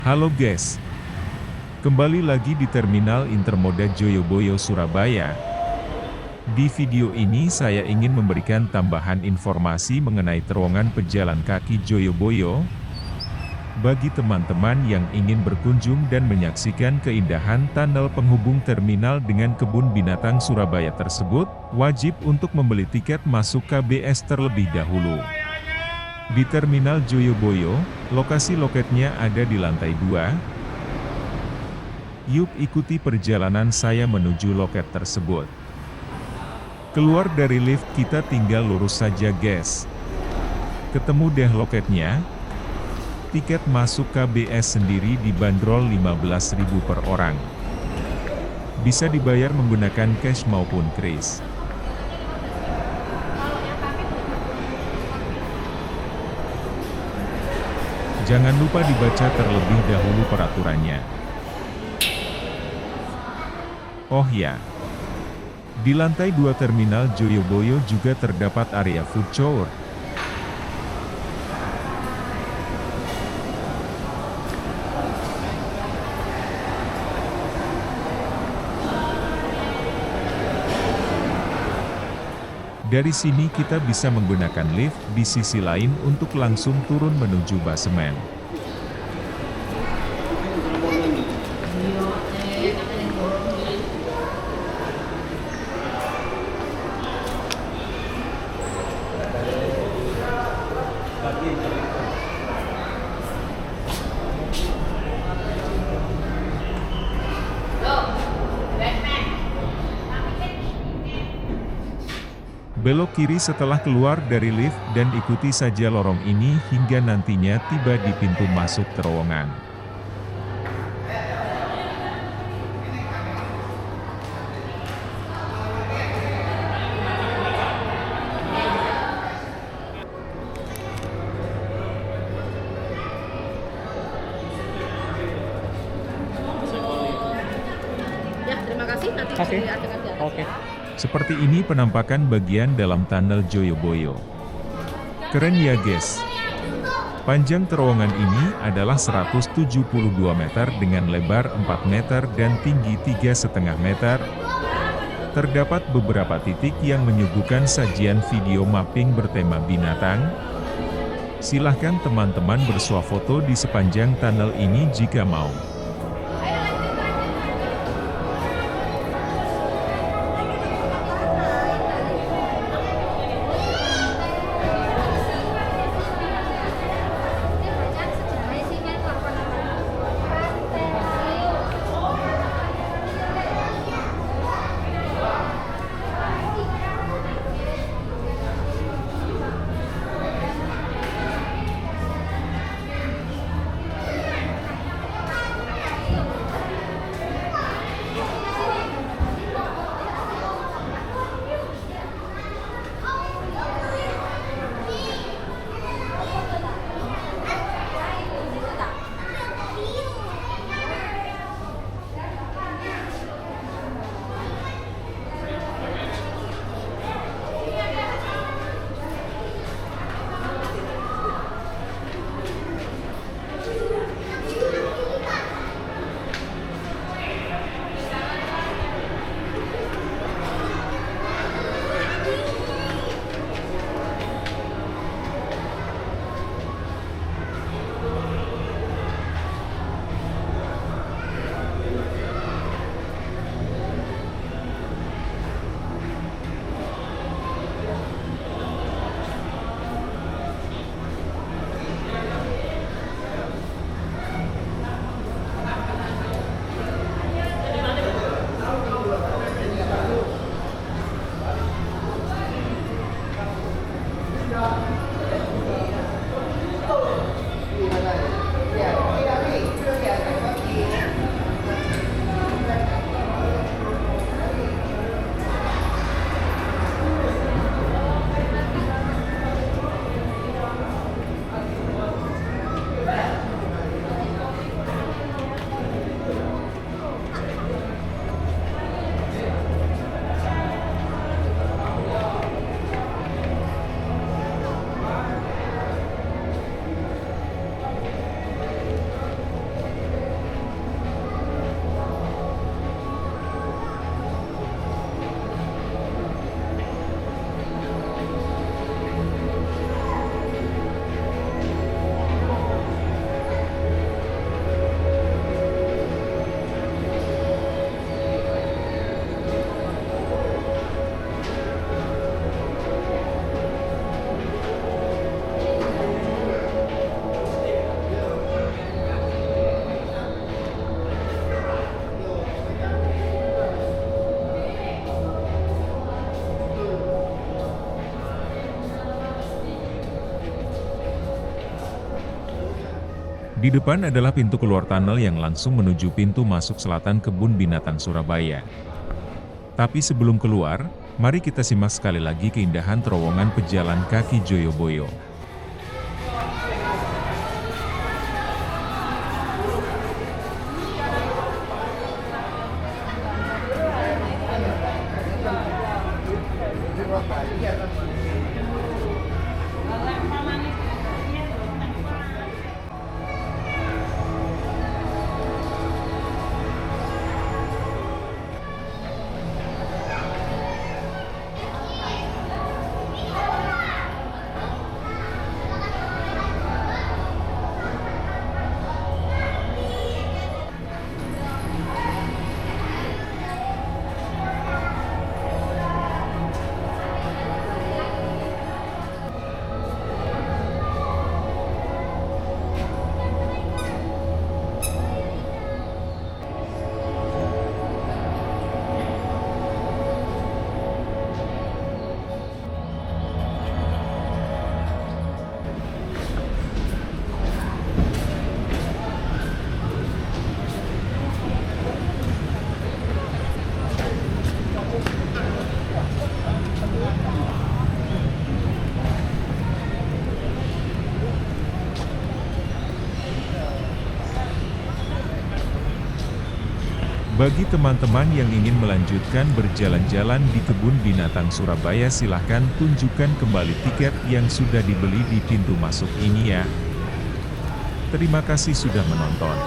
Halo guys, kembali lagi di Terminal Intermoda Joyoboyo Surabaya. Di video ini saya ingin memberikan tambahan informasi mengenai terowongan pejalan kaki Joyoboyo. Bagi teman-teman yang ingin berkunjung dan menyaksikan keindahan tunnel penghubung terminal dengan kebun binatang Surabaya tersebut, wajib untuk membeli tiket masuk KBS terlebih dahulu. Di Terminal Joyoboyo, lokasi loketnya ada di lantai 2. Yuk ikuti perjalanan saya menuju loket tersebut. Keluar dari lift kita tinggal lurus saja guys. Ketemu deh loketnya. Tiket masuk KBS sendiri dibanderol 15.000 per orang. Bisa dibayar menggunakan cash maupun kris. Jangan lupa dibaca terlebih dahulu peraturannya. Oh ya, di lantai 2 Terminal Joyoboyo juga terdapat area food court. Dari sini kita bisa menggunakan lift di sisi lain untuk langsung turun menuju basemen. Belok kiri setelah keluar dari lift dan ikuti saja lorong ini hingga nantinya tiba di pintu masuk terowongan. Ya, terima kasih. Nanti Oke. diadakan di atas. Oke. Seperti ini penampakan bagian dalam tunnel Joyoboyo. Keren ya guys. Panjang terowongan ini adalah 172 meter dengan lebar 4 meter dan tinggi 3,5 meter. Terdapat beberapa titik yang menyuguhkan sajian video mapping bertema binatang. Silahkan teman-teman bersuah foto di sepanjang tunnel ini jika mau. Di depan adalah pintu keluar tunnel yang langsung menuju pintu masuk selatan Kebun Binatang Surabaya. Tapi sebelum keluar, mari kita simak sekali lagi keindahan terowongan pejalan kaki Joyoboyo. Bagi teman-teman yang ingin melanjutkan berjalan-jalan di Kebun Binatang Surabaya, silahkan tunjukkan kembali tiket yang sudah dibeli di pintu masuk ini ya. Terima kasih sudah menonton.